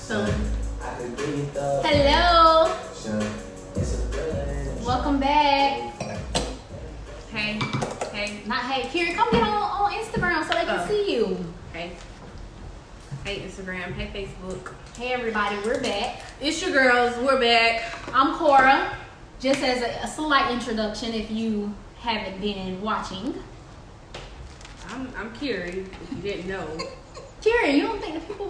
milestones. Hello. Welcome back. Hey. Not hey. Kirrie, come get on Instagram so they can see you. Hey Instagram. Hey Facebook. Hey everybody, we're back. It's your girls. We're back. I'm Kora. Just as a slight introduction, if you haven't been watching. I'm Kirrie, if you didn't know. Kirrie, you don't think the people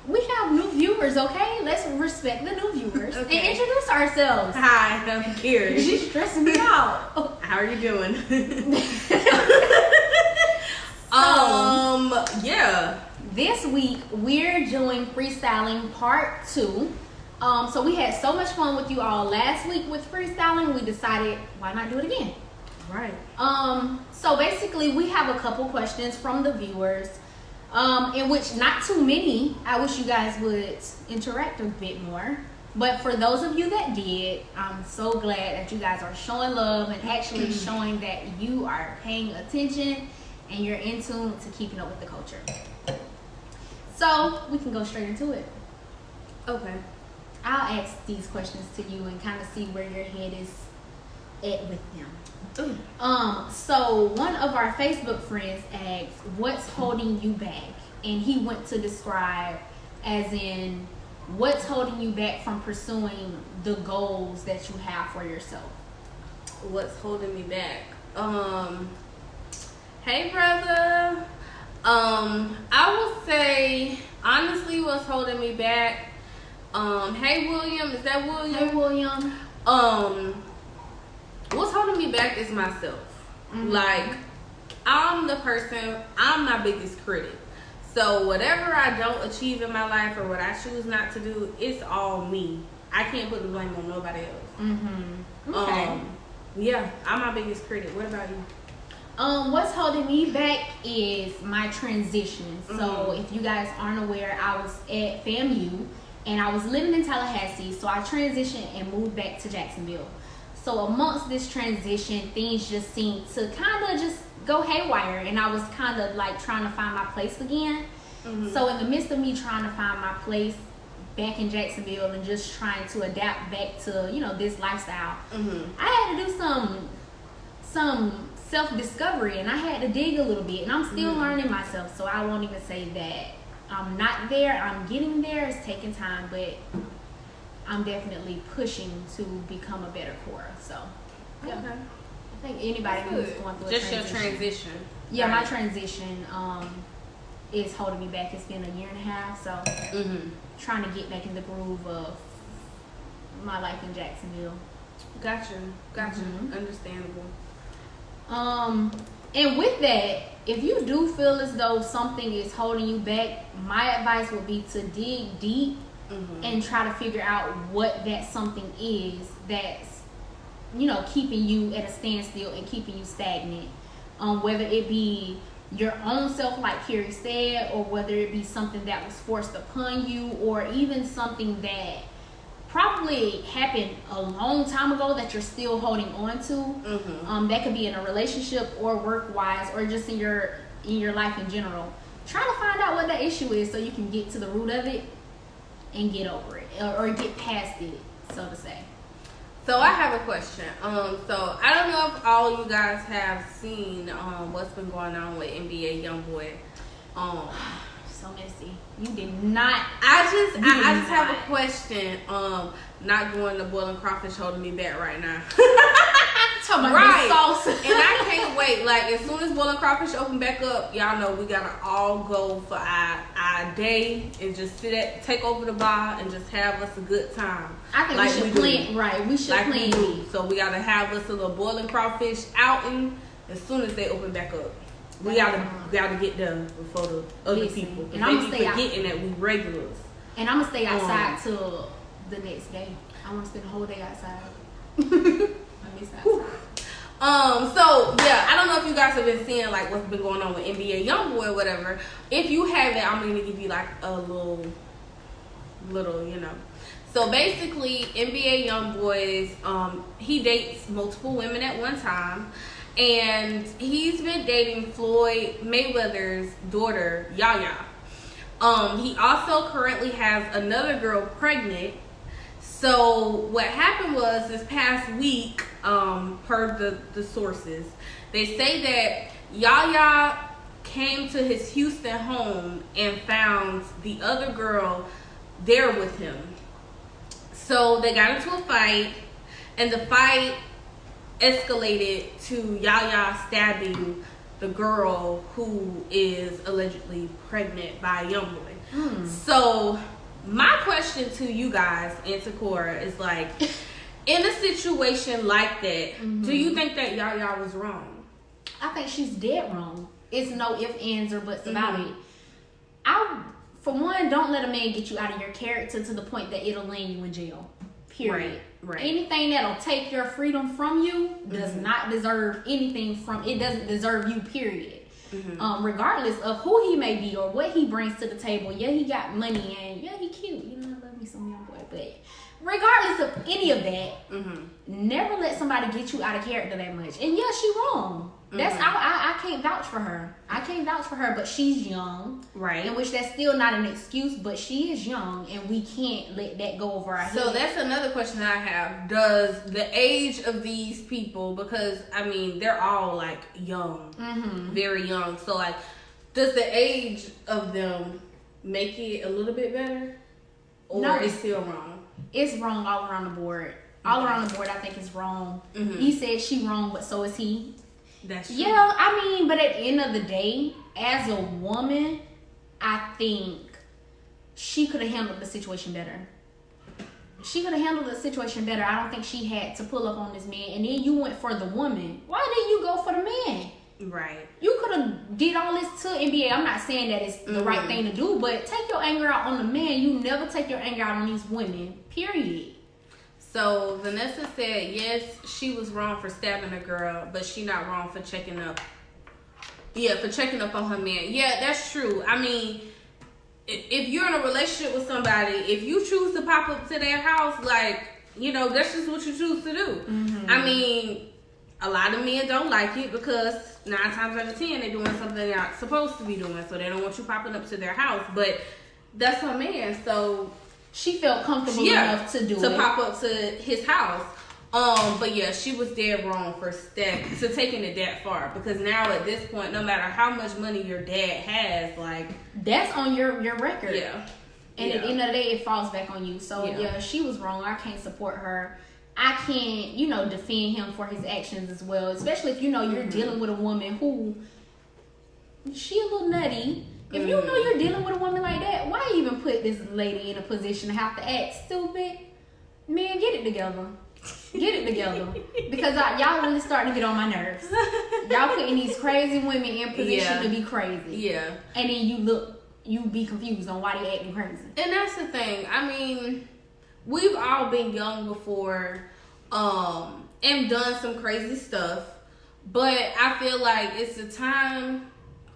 we have new viewers, okay? Let's respect the new viewers and introduce ourselves. Hi, I'm Kirrie. She's stressing me out. How are you doing? Yeah. This week we're doing freestyling part 2. So we had so much fun with you all last week with freestyling. We decided why not do it again. Right. So basically we have a couple questions from the viewers. In which not too many. I wish you guys would interact a bit more. But for those of you that did, I'm so glad that you guys are showing love and actually showing that you are paying attention and you're in tune to keeping up with the culture. So we can go straight into it. Okay. I'll ask these questions to you and kind of see where your head is at with them. So one of our Facebook friends asked, what's holding you back? And he went to describe as in what's holding you back from pursuing the goals that you have for yourself. What's holding me back? Hey brother. I would say honestly what's holding me back. Hey William, is that William? Hey William. What's holding me back is myself. Like, I'm my biggest critic. So whatever I don't achieve in my life or what I choose not to do, it's all me. I can't put the blame on nobody else. Okay. Yeah, I'm my biggest critic. What about you? What's holding me back is my transition. So if you guys aren't aware, I was at FAMU and I was living in Tallahassee. So I transitioned and moved back to Jacksonville. So amongst this transition, things just seemed to kind of just go haywire. And I was kind of like trying to find my place again. So in the midst of me trying to find my place back in Jacksonville and just trying to adapt back to, this lifestyle, I had to do some self-discovery and I had to dig a little bit. And I'm still learning myself. So I won't even say that I'm not there. I'm getting there. It's taking time, but I'm definitely pushing to become a better Kora. So, yeah. Okay. I think anybody who's going through just your transition. Yeah, right. My transition is holding me back. It's been a year and a half, so trying to get back in the groove of my life in Jacksonville. Gotcha. Understandable. And with that, if you do feel as though something is holding you back, my advice would be to dig deep and try to figure out what that something is that's, keeping you at a standstill and keeping you stagnant. Whether it be your own self, like Kirrie said, or whether it be something that was forced upon you, or even something that probably happened a long time ago that you're still holding on to. That could be in a relationship or work-wise or just in your life in general. Try to find out what that issue is so you can get to the root of it and get over it or get past it, so to say. So I have a question. So I don't know if all you guys have seen what's been going on with NBA YoungBoy. So messy. You did not. I just have a question. Not going to boiling crawfish holding me back right now. Right. Sauce. And I can't wait. Like, as soon as boiling crawfish open back up, y'all know we gotta all go for our day and just take over the bar and just have us a good time. I think we should plan. Right, we should plan. So we gotta have us a little boiling crawfish outing as soon as they open back up. We gotta get done before the other people. And I'm gonna stay forgetting that we regulars. And I'm gonna stay outside till the next day. I want to spend the whole day outside. I miss outside. So yeah, I don't know if you guys have been seeing like what's been going on with NBA YoungBoy or whatever. If you haven't, I'm gonna give you like a little, So basically, NBA YoungBoy, he dates multiple women at one time. And he's been dating Floyd Mayweather's daughter, Yaya. He also currently has another girl pregnant. So what happened was this past week, per the sources, they say that Yaya came to his Houston home and found the other girl there with him. So they got into a fight, and the fight escalated to Yaya stabbing the girl who is allegedly pregnant by a young boy. So my question to you guys and to Kora is like, in a situation like that, do you think that Yaya was wrong? I think she's dead wrong. It's no ifs, ands, or buts about it. For one, don't let a man get you out of your character to the point that it'll land you in jail. Period. Right. Anything that'll take your freedom from you does not deserve anything from it. Doesn't deserve you. Period. Regardless of who he may be or what he brings to the table. Yeah, he got money and yeah, he cute. You know, I love me some young boy. But regardless of any of that, never let somebody get you out of character that much. And yeah, she wrong. That's I can't vouch for her. I can't vouch for her, but she's young, right? In which that's still not an excuse, but she is young, and we can't let that go over our head. So that's another question I have. Does the age of these people, because I mean they're all like young, very young. So like, does the age of them make it a little bit better, or no, it's still wrong? It's wrong all around the board. All around the board, I think it's wrong. He said she wrong, but so is he. That's true. Yeah, I mean, but at the end of the day, as a woman, I think she could have handled the situation better. She could have handled the situation better. I don't think she had to pull up on this man, and then you went for the woman. Why didn't you go for the man? Right. You could have did all this to NBA. I'm not saying that it's the right thing to do, but take your anger out on the man. You never take your anger out on these women. Period. So Vanessa said yes, she was wrong for stabbing a girl, but she not wrong for checking up. Yeah, for checking up on her man. Yeah, that's true. I mean, if you're in a relationship with somebody, if you choose to pop up to their house, like, you know, that's just what you choose to do. I mean, a lot of men don't like it because 9 times out of 10 they're doing something they're not supposed to be doing, so they don't want you popping up to their house. But that's her man, so she felt comfortable enough to do it. Pop up to his house. But yeah, she was dead wrong for taking it that far, because now at this point, no matter how much money your dad has, like, that's on your record. Yeah. And at the end of the day, it falls back on you. So yeah, she was wrong. I can't support her. I can't, defend him for his actions as well. Especially if you're dealing with a woman who she a little nutty. If you know you're dealing with a woman like that, why even put this lady in a position to have to act stupid? Man, get it together. Get it together. Because y'all really starting to get on my nerves. Y'all putting these crazy women in position to be crazy. Yeah. And then you be confused on why they acting crazy. And that's the thing. I mean, we've all been young before, and done some crazy stuff. But I feel like it's a time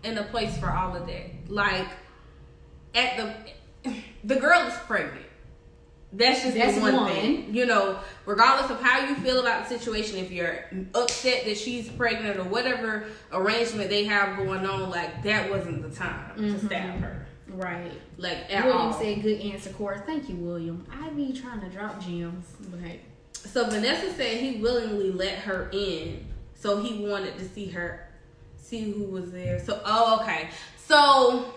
and a place for all of that. Like, the girl is pregnant. That's the one thing. Regardless of how you feel about the situation, if you're upset that she's pregnant or whatever arrangement they have going on, like, that wasn't the time to stab her. Right. Like, William said, good answer, Kora. Thank you, William. I be trying to drop gems. But hey. So Vanessa said he willingly let her in. So he wanted to see who was there. So, okay. So,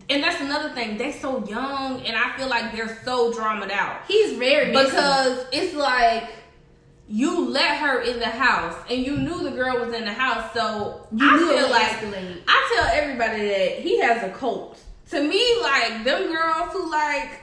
and that's another thing. They're so young, and I feel like they're so dramaed out. He's very because it's like, you let her in the house, and you knew the girl was in the house, so I feel like I tell everybody that he has a cult. To me, like, them girls who, like,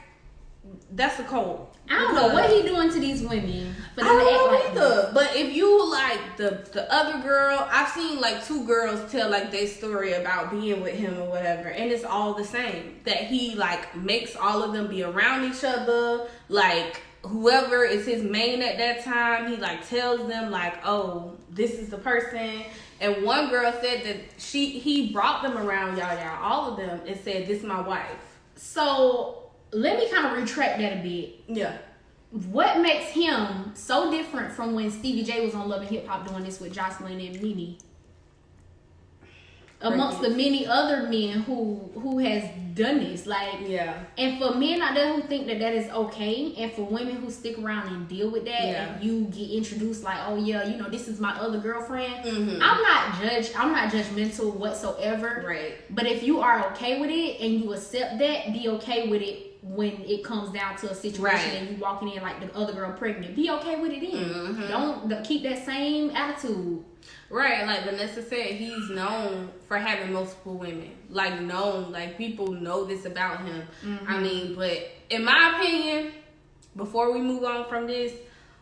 that's a cult. I don't know what he doing to these women. I don't know either. But if you like the other girl, I've seen like 2 girls tell like their story about being with him or whatever, and it's all the same. That he like makes all of them be around each other. Like, whoever is his main at that time, he like tells them like, oh, this is the person. And one girl said that he brought them around y'all, all of them, and said, this is my wife. So let me kind of retract that a bit. Yeah. What makes him so different from when Stevie J was on Love and Hip Hop doing this with Jocelyn and Mimi? Amongst the many other men who has done this. Like, yeah. And for men out there who think that is okay, and for women who stick around and deal with that, and you get introduced like, oh yeah, you know, this is my other girlfriend. I'm not judgmental whatsoever. Right. But if you are okay with it and you accept that, be okay with it when it comes down to a situation and you walking in like the other girl pregnant. Be okay with it then. Don't keep that same attitude. Right, like Vanessa said, he's known for having multiple women. Like, people know this about him. I mean, but in my opinion, before we move on from this,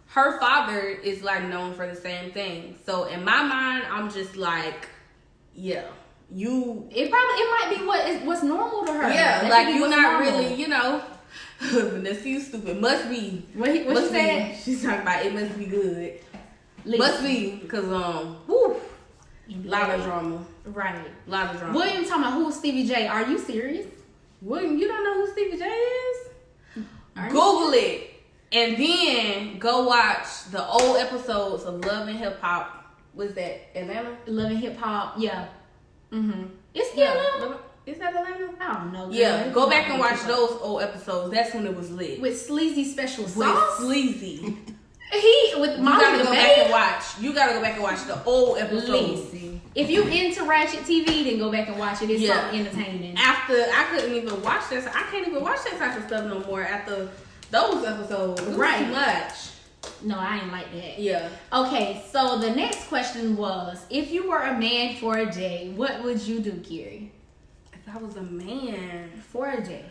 her father is like known for the same thing. So in my mind, I'm just like, yeah, it might be what's normal to her. Yeah, like you're not normal. Really, you know. Vanessa, you stupid. Must be. What she said? She's talking about it must be good. Listen. Must be, because, lot of drama. Right. Lot of drama. William talking about who's Stevie J. Are you serious? William, you don't know who Stevie J is? Google it. And then go watch the old episodes of Love and Hip Hop. Was that Atlanta? Love and Hip Hop, yeah. It's still Atlanta. Is that Atlanta? I don't know. Girl. Yeah, go back and watch those old episodes. That's when it was lit. With Sleazy Special Sauce? With Sleazy. You gotta go back and watch the old episodes. Listen, if you into Ratchet TV, then go back and watch it. It's so entertaining. After I couldn't even watch this, I can't even watch that type of stuff no more. After those episodes, it was too much. No, I ain't like that. Yeah. Okay, so the next question was, if you were a man for a day, what would you do, Kirrie? If I was a man for a day,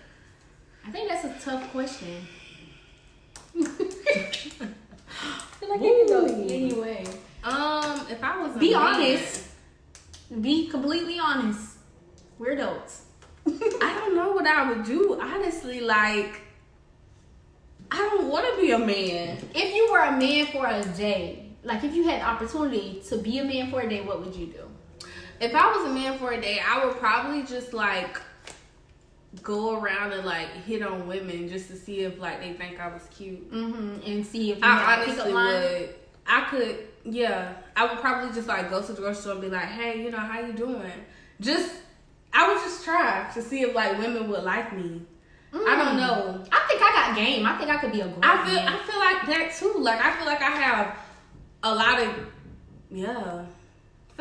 I think that's a tough question. I feel like it can go anyway. If I was be honest, be completely honest. We're adults. I don't know what I would do. Honestly, like, I don't want to be a man. If you were a man for a day, like if you had the opportunity to be a man for a day, what would you do? If I was a man for a day, I would probably just like go around and like hit on women just to see if like they think I was cute. And see if you I honestly would. I would probably just like go to the grocery store and be like, hey, you know, how you doing? I would just try to see if like women would like me. I don't know. I think I got game. I think I could be a great man. I feel like that too. Like I feel like I have a lot of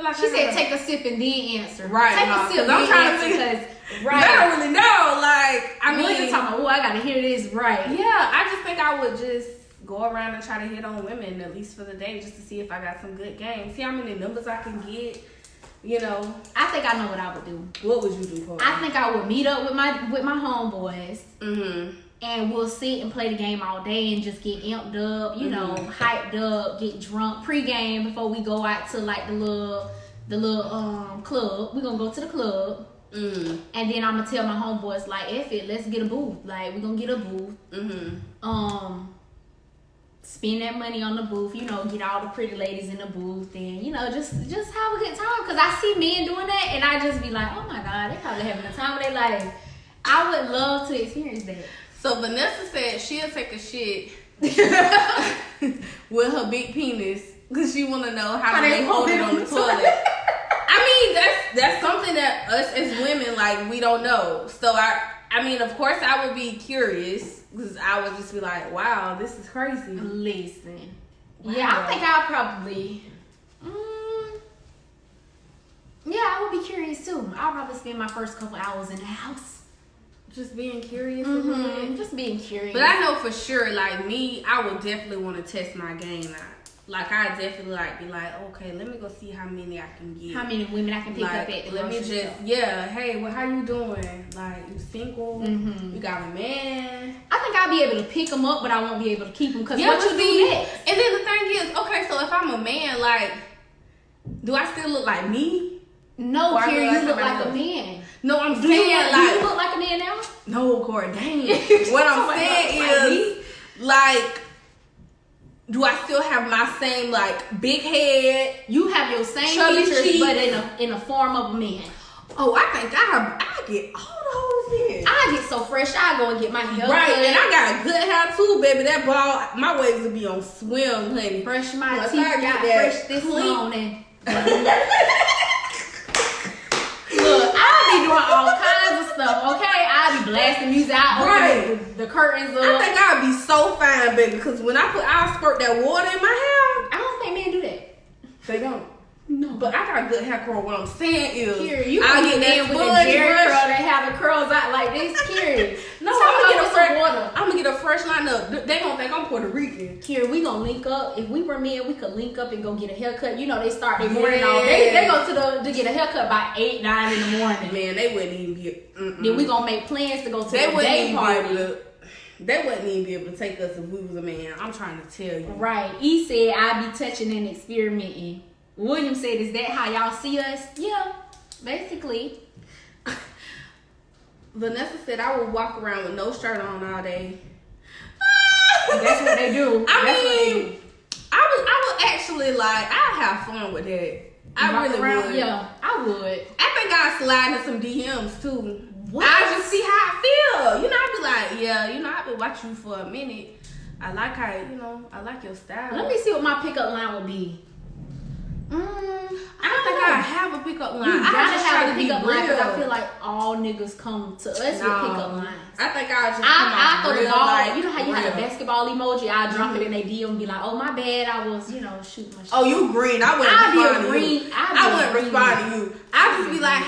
like she said, take a sip and then answer. Right. Take a sip. I'm trying to think because I don't really know. Like I mean, talking about, I gotta hear this right. Yeah, I just think I would just go around and try to hit on women at least for the day, just to see if I got some good game. See how many numbers I can get. You know. I think I know what I would do. What would you do, Kora? I think I would meet up with my homeboys. And we'll sit and play the game all day and just get amped up, you know, hyped up, get drunk pre-game before we go out to like the little club. We're gonna go to the club. And then I'm gonna tell my homeboys like, F it, let's get a booth. Like we're gonna get a booth. Spend that money on the booth, you know, get all the pretty ladies in the booth and, you know, just have a good time. Cause I see men doing that and I just be like, oh my God, they probably having a time of their life. I would love to experience that. So Vanessa said she'll take a shit with her big penis because she want to know how they hold it on the toilet. I mean, that's something that us as women, like, we don't know. So I mean, of course, I would be curious because I would just be like, wow, this is crazy. Listen. Wow. Yeah, I think I'll probably... I would be curious too. I'll probably spend my first couple hours in the house. Just being curious. Just being curious. But I know for sure, like me, I would definitely want to test my game out. Like I definitely like be like, okay, let me go see how many I can get. How many women I can pick up at the let me just hey, well, how you doing? Like you single? You got a man? I think I'll be able to pick them up, but I won't be able to keep them because what you do next? And then the thing is, okay, so if I'm a man, like, do I still look like me? No, Kirrie, you look like a man. No, I'm saying like you look like a man now. No, Kora, dang. What I'm saying is like. Do I still have my same like big head? You have your same features, cheeks, but in a form of a man. Oh, I think I get all those here. I get so fresh. I go and get my hair right, cut. And I got good hair too, baby. That ball, my waves will be on swim, honey. Brush my teeth, got fresh this morning. Look, I be doing all kinds of stuff. Okay, I blasting music out, right? The curtains up. I think I'd be so fine, baby, because when I'll squirt that water in my hair. I don't think men do that. They don't. No. But I got good hair curl. What I'm saying is, you I'll get that with the Jerry curl that have the curls out like this, Kirrie. No, I'm gonna get a fresh lineup. They gonna think I'm Puerto Rican. Kirrie, we gonna link up. If we were men, we could link up and go get a haircut. You know, they start their morning off. They go to get a haircut by 8, 9 in the morning. Man, they wouldn't even get. Then we gonna make plans to go to the day party. They wouldn't even be able to take us if we was a man. I'm trying to tell you. Right. E said I'd be touching and experimenting. William said, is that how y'all see us? Yeah, basically. Vanessa said I would walk around with no shirt on all day. That's what they do. I would actually I'd have fun with that. I really would. Yeah, I would. I think I'd slide in some DMs too. What? I just see how I feel. You know, I'd be like, yeah, I've been watching you for a minute. I like how, I like your style. Let me see what my pickup line would be. I don't think I have a pickup line. You gotta have a pickup line because real. I feel like all niggas come to us with pickup lines. I think I just I throw the ball. You know how you real. have a basketball emoji? I drop it in their DM and be like, oh my bad, I was shooting my shit. Oh, you green? I wouldn't respond to you. I wouldn't respond to you. I just be like,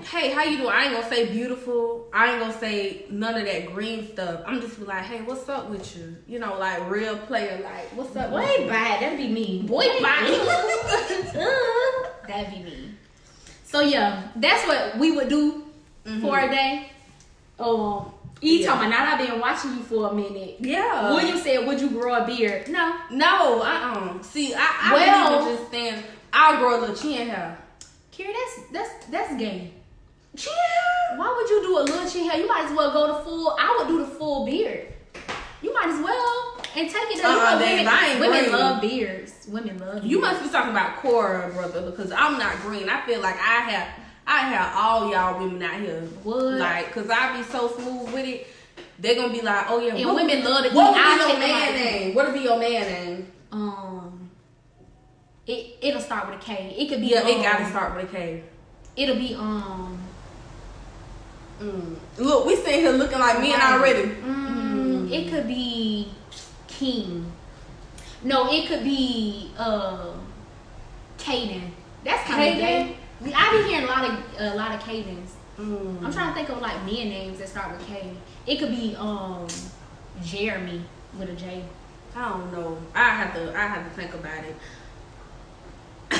hey, how you doing? I ain't gonna say beautiful. I ain't gonna say none of that green stuff. I'm just be like, hey, what's up with you? Like real player. Like, what's up? Boy, bad. That'd be me. Boy, bad. That'd be me. So yeah, that's what we would do for a day. Talking about, now I've been watching you for a minute. Yeah. William said, would you grow a beard? No. See, I wouldn't even just stand. I'll grow a little chin hair. Kirrie, that's gay. Chin hair? Why would you do a little chin hair? You might as well go to full. I would do the full beard. You might as well. And take it women love beards. Women love beards. You must be talking about Kora, brother, because I'm not green. I feel like I have all y'all women out here. What? Cause I be so smooth with it. They gonna be like, oh yeah. And women love to eat. What would be your man name? What'll be your man name? It'll start with a K. It could be. Yeah, it gotta start with a K. It'll be Look, we sitting here looking like men already. It could be King. No, it could be Caden. That's kind of gay. I be hearing a lot of Cadens. I'm trying to think of like men names that start with K. It could be Jeremy with a J. I don't know. I have to think about it.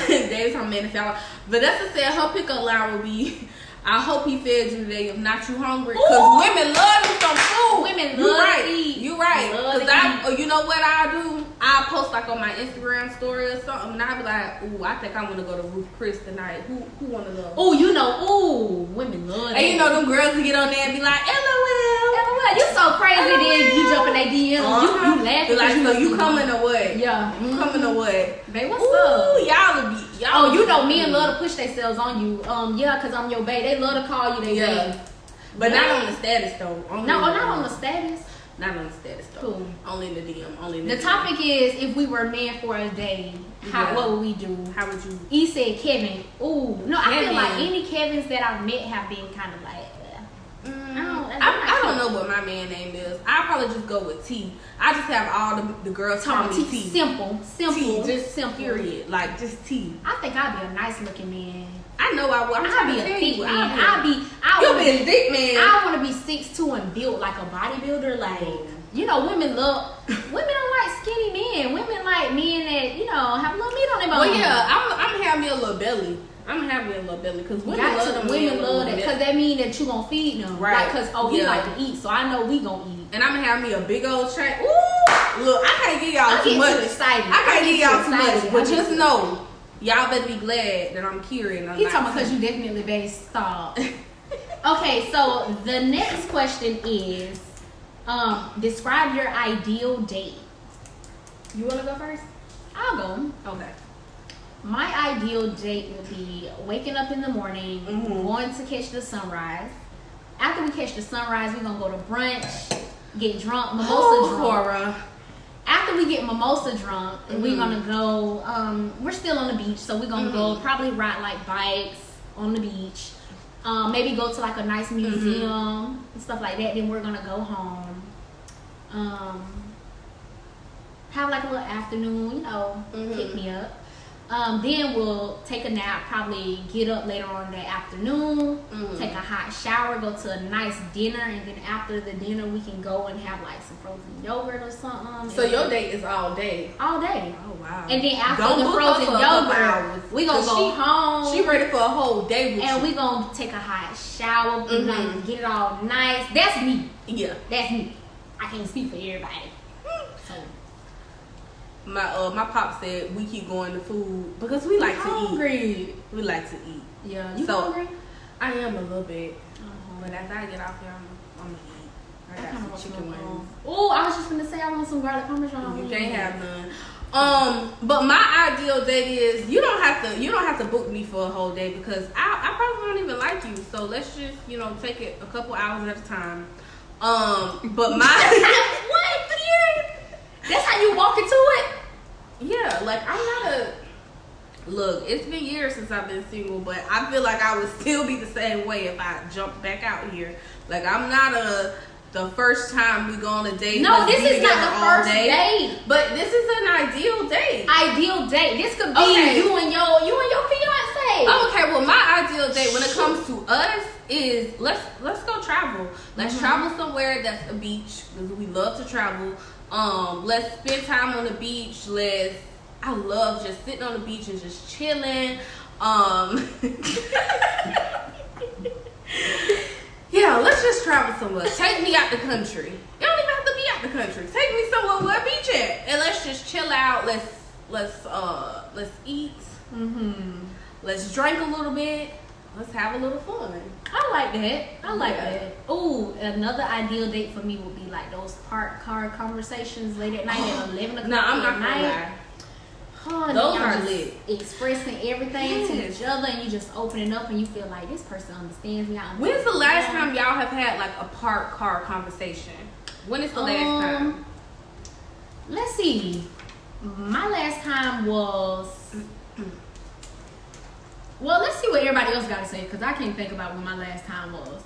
Dave's from Manifest. Vanessa said her pickup line would be, I hope he fed you today. If not, you hungry. Because women love them some food. Women love to eat. You right. Because you know what I do? I'll post like on my Instagram story or something, and I'll be like, ooh, I think I'm gonna go to Ruth Chris tonight. Who wanna go? Women love. And them girls to get on there and be like, LOL. You so crazy. Then you jump in their DM. You laughing like, you coming or what? Yeah, you coming or what? Babe, what's up? Y'all. Men love to push themselves on you. Cause I'm your babe. They love to call you their babe. But not on the status though. Not on the status. Not on the status though. Cool. Only in the DM. Only in the DM. topic is, if we were men for a day, what would we do? How would you? He said Kevin. Ooh, no, Kevin. I feel like any Kevins that I've met have been kind of like. I don't know what my man name is. I'll probably just go with T. I just have all the girls call me T. Simple. T, just simple. Period. Like just T. I think I'd be a nice looking man. I know I would. I'd be a thick man. You'll be a thick man. I want to be 6'2" and built like a bodybuilder. Like, women don't like skinny men. Women like men that have a little meat on their bone. Well, yeah, I'm having me a little belly. I'm having a little belly because women love that because that means that you gonna feed them, right? Because we like to eat, so I know we gonna eat. And I'm gonna have me a big old train. Ooh, look, I can't give y'all too much. I can't give y'all too much, but just know, y'all better be glad that I'm Kirrie. He talking about because you definitely based stop. Okay, so the next question is, describe your ideal date. You wanna go first? I'll go. Okay. My ideal date would be waking up in the morning, going to catch the sunrise. After we catch the sunrise, we're gonna go to brunch, get drunk, mimosa drunk. Kora. After we get mimosa drunk, we're gonna go. We're still on the beach, so we're gonna go probably ride like bikes on the beach. Maybe go to like a nice museum and stuff like that. Then we're gonna go home. Have like a little afternoon, you know, pick me up. Then we'll take a nap, probably get up later on that afternoon, take a hot shower, go to a nice dinner, and then after the dinner we can go and have like some frozen yogurt or something. So your date is all day? All day. Oh wow. And then after the frozen yogurt, we gonna go home. She ready for a whole day with and you. we gonna take a hot shower, like, get it all nice. That's me. Yeah. That's me. I can't speak for everybody. So my pop said we keep going to food because we like to eat. We like to eat. Yeah. You so hungry? I am a little bit. But after I get off here, I'm gonna eat. I got some chicken wings. Oh, I was just gonna say I want some garlic parmesan. You can't have none. But my ideal date is you don't have to book me for a whole day because I probably don't even like you. So let's just take it a couple hours at a time. But my what, Kirrie? That's how you walk into it? Yeah, like I'm not a look. It's been years since I've been single, but I feel like I would still be the same way if I jumped back out here. Like I'm not the first time we go on a date. No, this is not the first date. But this is an ideal date. Ideal date. This could be you and your fiance. Okay, well my ideal date when it comes to us is let's go travel. Let's travel somewhere that's a beach because we love to travel. Let's spend time on the beach. I love just sitting on the beach and just chilling. Yeah, let's just travel somewhere. Take me out the country. You don't even have to be out the country. Take me somewhere where a beach at, and let's just chill out. Let's eat. Let's drink a little bit. Let's have a little fun. I like that. I like that. Ooh, another ideal date for me would be like those park car conversations late at night at 11 o'clock. No, I'm not gonna lie. Those are lit. Expressing everything to each other, and you just opening up, and you feel like this person understands me. When's the last time y'all have had like a park car conversation? When is the last time? Let's see. My last time was. Well, let's see what everybody else got to say because I can't think about when my last time was.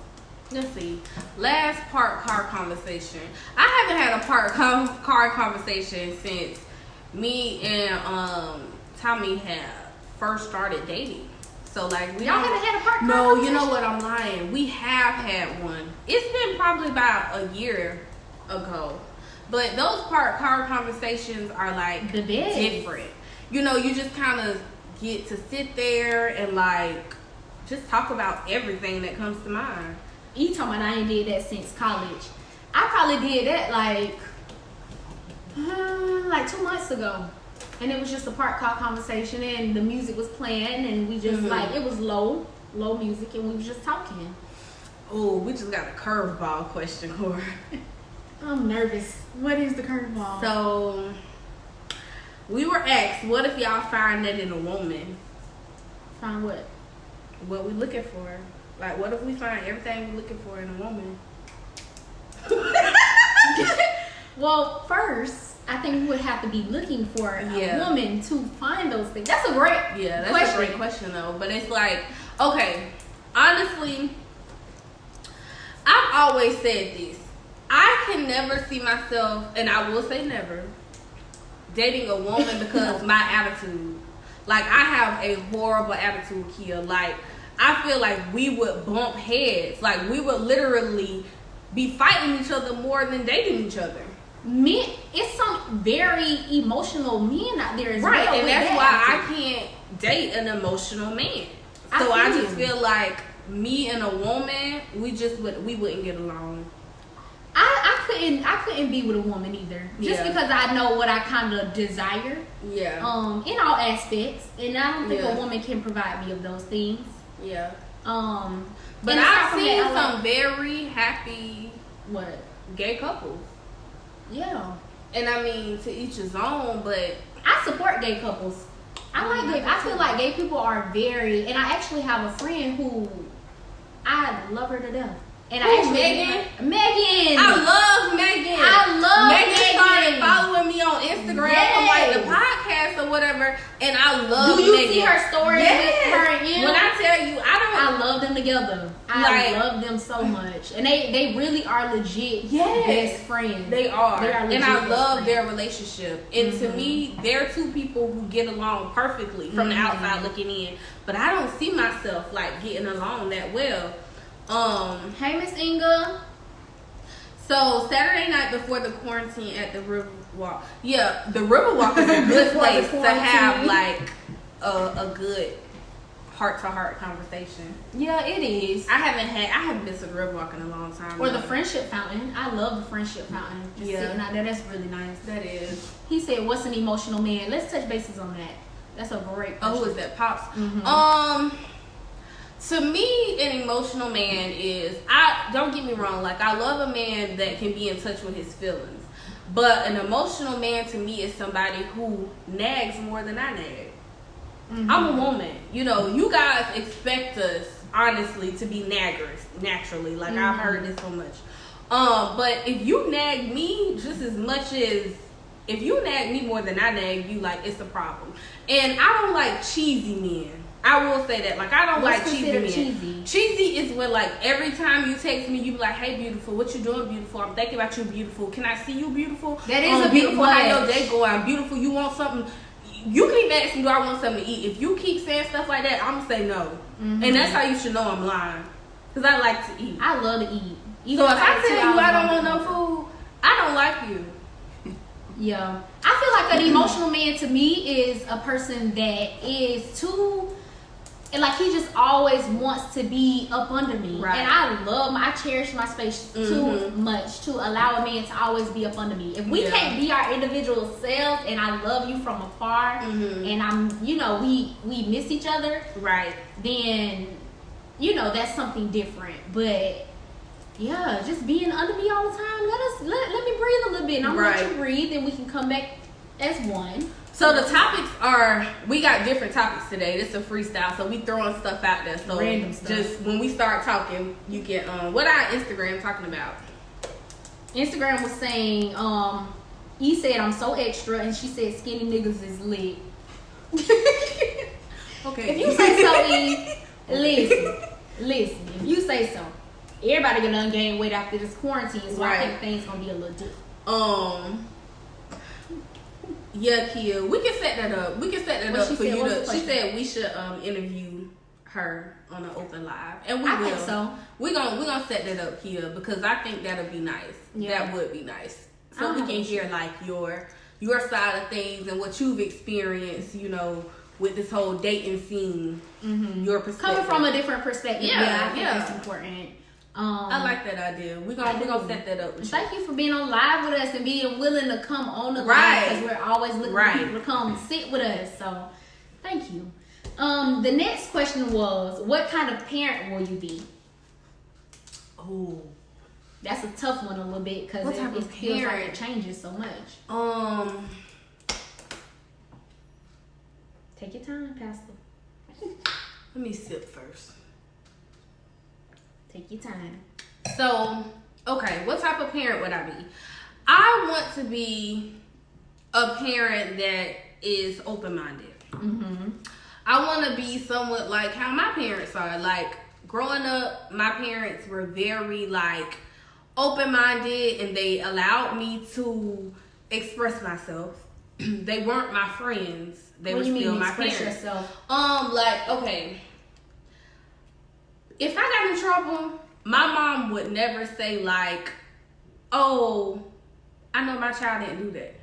Let's see. Last park car conversation. I haven't had a park car conversation since me and Tommy had first started dating. So like y'all haven't had a park car No, conversation? you know what? I'm lying. We have had one. It's been probably about a year ago. But those park car conversations are like the best. Different. You just kind of get to sit there and like just talk about everything that comes to mind. You talking about I ain't did that since college. I probably did that like 2 months ago. And it was just a park car conversation and the music was playing and we just it was low music and we was just talking. Oh, we just got a curveball question, Kora. I'm nervous. What is the curveball? So we were asked, what if y'all find that in a woman? Find what? What we looking for? Like, what if we find everything we're looking for in a woman? Well, first, I think we would have to be looking for a woman to find those things. That's a great that's a great question, though. But it's like, okay, honestly, I've always said this. I can never see myself, and I will say never, dating a woman because my attitude. Like, I have a horrible attitude, Kia. Like, I feel like we would bump heads. Like, we would literally be fighting each other more than dating each other. Men, it's some very emotional men out there as well. Right, and that's why I can't date an emotional man. So I just feel like me and a woman, we wouldn't get along. I couldn't be with a woman either. Just because I know what I kind of desire. Yeah. In all aspects, and I don't think a woman can provide me of those things. Yeah. But I've seen some very happy gay couples. Yeah. And I mean, to each his own, but I support gay couples. I feel like gay people are very, and I actually have a friend who I love her to death. And Megan. I love Megan. Megan started following me on Instagram from like the podcast or whatever, and I love Megan. Do you see her stories with her and him? When I tell you, I love them them together. I love them so much, and they really are legit best friends. They are and I love their relationship. And to Mm-hmm. me, they're two people who get along perfectly from the outside looking in. But I don't see myself like getting along that well. Hey, Miss Inga. So Saturday night before the quarantine at the Riverwalk. Yeah, the Riverwalk is a good place to have like a good heart-to-heart conversation. Yeah, it is. I haven't been to the Riverwalk in a long time. Or the Friendship Fountain. I love the Friendship Fountain. Just sitting out there, that's really nice. That is. He said, "What's an emotional man?" Let's touch bases on that. That's a great question. Oh, who is that? Pops. Mm-hmm. To me, an emotional man is, don't get me wrong, like I love a man that can be in touch with his feelings. But an emotional man to me is somebody who nags more than I nag. Mm-hmm. I'm a woman. You know, you guys expect us, honestly, to be naggers naturally. Like I've heard this so much. But if you nag me just as much as, if you nag me more than I nag you, like it's a problem. And I don't like cheesy men. I will say that. Like I don't like cheesy men. Cheesy is when like every time you text me, you be like, "Hey, beautiful, what you doing, beautiful? I'm thinking about you, beautiful. Can I see you, beautiful? That is a beautiful. big How your day going? Beautiful. You want something?" You keep asking, "Do I want something to eat?" If you keep saying stuff like that, I'm gonna say no. And that's how you should know I'm lying. Because I like to eat. I love to eat. So if I tell you I don't want no food, I don't like you. Yeah. I feel like an emotional man to me is a person that is too, and like he just always wants to be up under me. Right. And I cherish my space too much to allow a man to always be up under me. If we can't be our individual selves and I love you from afar and I'm, you know, we miss each other. Right. Then, you know, that's something different. But yeah, just being under me all the time. Let me breathe a little bit. And I'm gonna let you breathe, and we can come back as one. So the topics are, we got different topics today. This is a freestyle, so we throwing stuff out there. So random stuff. Just when we start talking, you can what our Instagram talking about? Instagram was saying, E said I'm so extra, and she said skinny niggas is lit. Okay. If you say so, E, listen. If you say so, everybody gonna gain weight after this quarantine, so I think things gonna be a little different. Yeah, Kia, we can set that up. We can set that up for you to. She said we should interview her on an open live, and we will. I think so. We're gonna set that up, Kia, because I think that'll be nice. Yeah. That would be nice. So we can hear like your side of things and what you've experienced, you know, with this whole dating scene. Your perspective, coming from a different perspective. I think that's important. I like that idea. We're gonna set that up. Thank you for being on live with us and being willing to come on the live, because we're always looking for people to come sit with us. So thank you. The next question was, what kind of parent will you be? Oh, that's a tough one a little bit, because it feels like it changes so much. Take your time, Pastor. Let me sip first. Take your time. So, okay, what type of parent would I be? I want to be a parent that is open-minded. I want to be somewhat like how my parents are. Like, growing up, my parents were very, like, open-minded, and they allowed me to express myself. They weren't my friends. They were still my parents. Yourself? Like, okay. If I got in trouble, my mom would never say like, "Oh, I know my child didn't do that."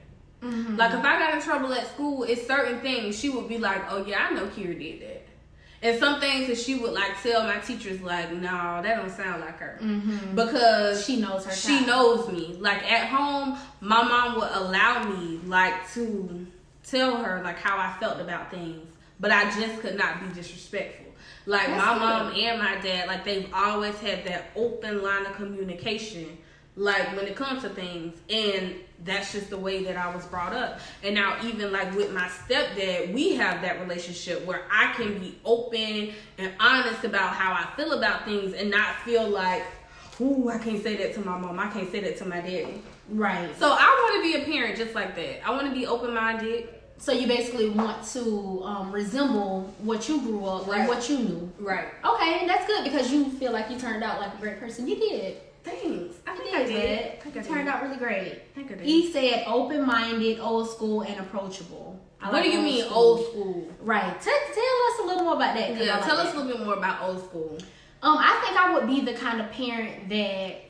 Like if I got in trouble at school, it's certain things she would be like, "Oh yeah, I know Kirrie did that." And some things that she would like tell my teachers like, "No, that don't sound like her," because she knows her. She knows me. Like at home, my mom would allow me like to tell her like how I felt about things, but I just could not be disrespectful. Like my mom and my dad, like they've always had that open line of communication, like when it comes to things, and that's just the way that I was brought up. And now even like with my stepdad, we have that relationship where I can be open and honest about how I feel about things and not feel like, ooh, I can't say that to my mom, I can't say that to my daddy. Right. So I want to be a parent just like that. I want to be open-minded, So you basically want to resemble what you grew up and what you knew. Right. Okay, that's good because you feel like you turned out like a great person. You did. Thanks. I think I did. You turned out really great. I think I did. He said open-minded, old school, and approachable. What do you mean old school? Right. Tell us a little more about that. Yeah, tell us a little bit more about old school. I think I would be the kind of parent that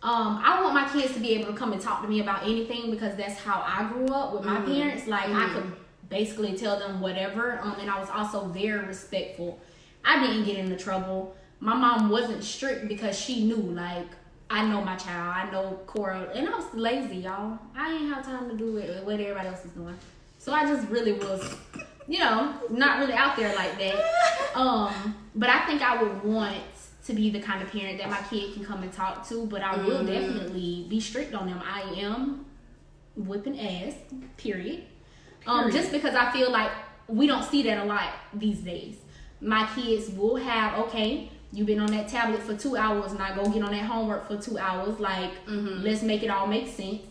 I want my kids to be able to come and talk to me about anything because that's how I grew up with my parents. Like I could basically tell them whatever. And I was also very respectful. I didn't get into trouble. My mom wasn't strict because she knew, like, I know my child. I know Kora. And I was lazy, y'all. I ain't have time to do it what everybody else is doing. So I just really was, not really out there like that. But I think I would want to be the kind of parent that my kid can come and talk to, but I will definitely be strict on them. I am whipping ass, period. Just because I feel like we don't see that a lot these days. My kids will have, okay, you've been on that tablet for 2 hours, now go get on that homework for 2 hours. Like, let's make it all make sense.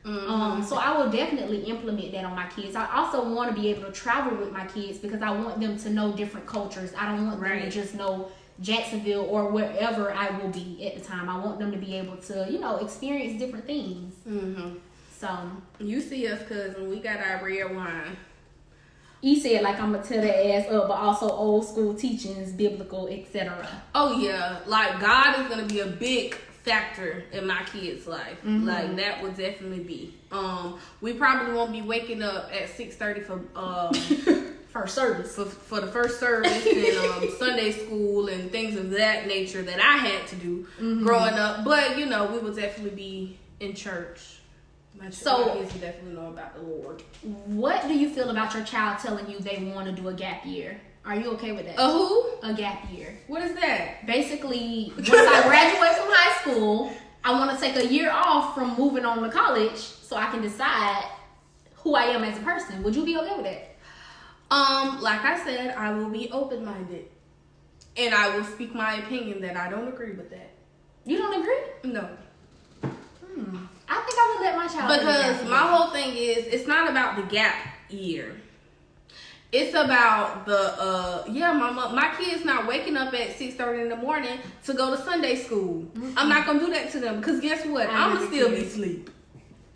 So I will definitely implement that on my kids. I also want to be able to travel with my kids because I want them to know different cultures. I don't want them to just know Jacksonville or wherever I will be at the time. I want them to be able to, experience different things. So you see us, cousin. We got our red wine. He said, like, I'm gonna tear that ass up, but also old school teachings, biblical, etc. Oh yeah, like God is gonna be a big factor in my kids' life. Like that would definitely be. We probably won't be waking up at 6:30 for first service for the first service and Sunday school and things of that nature that I had to do growing up. But we will definitely be in church. My kids will definitely know about the Lord. What do you feel about your child telling you they want to do a gap year? Are you okay with that? A who? A gap year. What is that? Basically, once I graduate from high school, I want to take a year off from moving on to college so I can decide who I am as a person. Would you be okay with that? Like I said, I will be open-minded. And I will speak my opinion that I don't agree with that. You don't agree? No. I think I would let my child because my whole thing is, it's not about the gap year. It's about the my kids not waking up at 6:30 in the morning to go to Sunday school. I'm not gonna do that to them because guess what? I'm gonna still be asleep.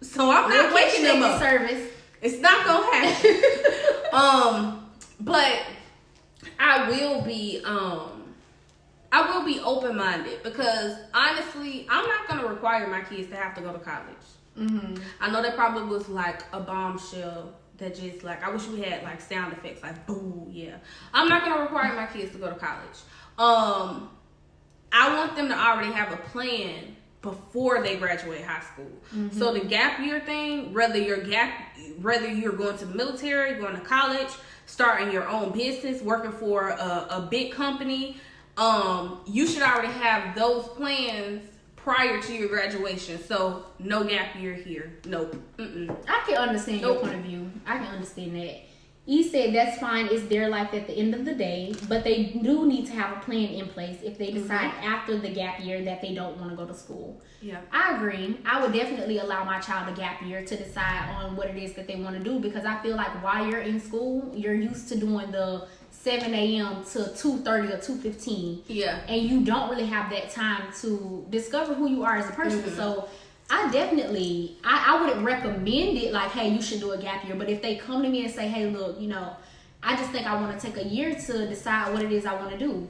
So I'm not waking them up. Service. It's not gonna happen. But I will be open-minded because honestly, I'm not gonna require my kids to have to go to college. I know that probably was like a bombshell that just like, I wish we had like sound effects like boo, yeah. I'm not gonna require my kids to go to college. I want them to already have a plan before they graduate high school. So the gap year thing, whether you're going to the military, going to college, starting your own business, working for a big company, you should already have those plans prior to your graduation. So no gap year here. Nope. I can understand your point of view. I can understand that. He said that's fine. It's their life at the end of the day, but they do need to have a plan in place if they decide after the gap year that they don't want to go to school. Yeah, I agree. I would definitely allow my child a gap year to decide on what it is that they want to do because I feel like while you're in school, you're used to doing the 7 a.m. to 2:30 or 2:15. Yeah. And you don't really have that time to discover who you are as a person. So I definitely, I wouldn't recommend it like, hey, you should do a gap year. But if they come to me and say, hey, look, I just think I want to take a year to decide what it is I want to do,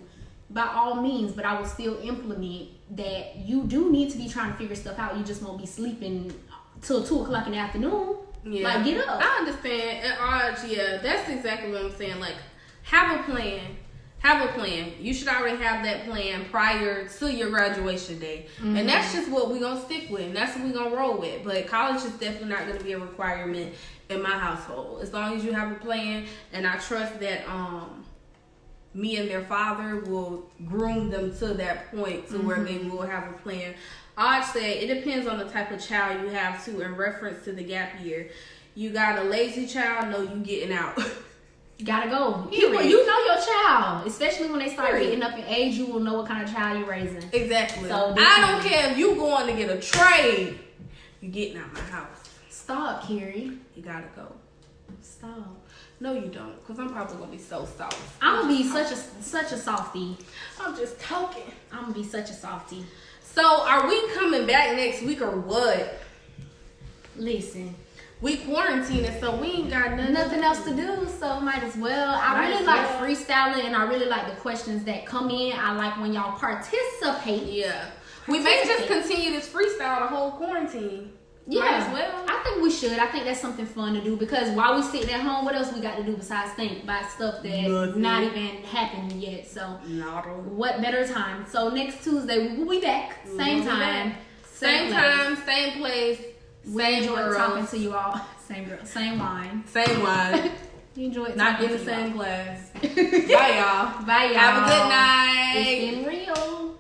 by all means, but I will still implement that you do need to be trying to figure stuff out. You just won't be sleeping till 2 o'clock in the afternoon. Yeah. Like, get up. I understand. And yeah, that's exactly what I'm saying. Like, have a plan. Have a plan. You should already have that plan prior to your graduation day. And that's just what we're going to stick with. And that's what we're going to roll with. But college is definitely not going to be a requirement in my household. As long as you have a plan. And I trust that me and their father will groom them to that point to where they will have a plan. I'd say it depends on the type of child you have too in reference to the gap year. You got a lazy child, no, you getting out. Gotta go. You know your child, especially when they start getting up in age. You will know what kind of child you're raising. Exactly. So I don't care if you going to get a trade. You getting out my house. Stop, Kirrie. You gotta go. Stop. No, you don't, because I'm probably gonna be so soft. I'm gonna be such a softie. I'm just talking. I'm gonna be such a softie. So, are we coming back next week or what? Listen, We quarantining, so we ain't got nothing else to do, so might as well. I really like freestyling, and I really like the questions that come in. I like when y'all participate. Yeah. We may just continue this freestyle the whole quarantine. Yeah, might as well. I think we should. I think that's something fun to do, because while we sitting at home, what else we got to do besides think about stuff that's not even happening yet? So, what better time? So next Tuesday we will be back, same time, same place. We enjoyed talking to you all. Same girl, same wine. Same wine. You enjoyed not talking in the to same y'all. class. Bye y'all. Bye y'all. Have a good night. It's been real.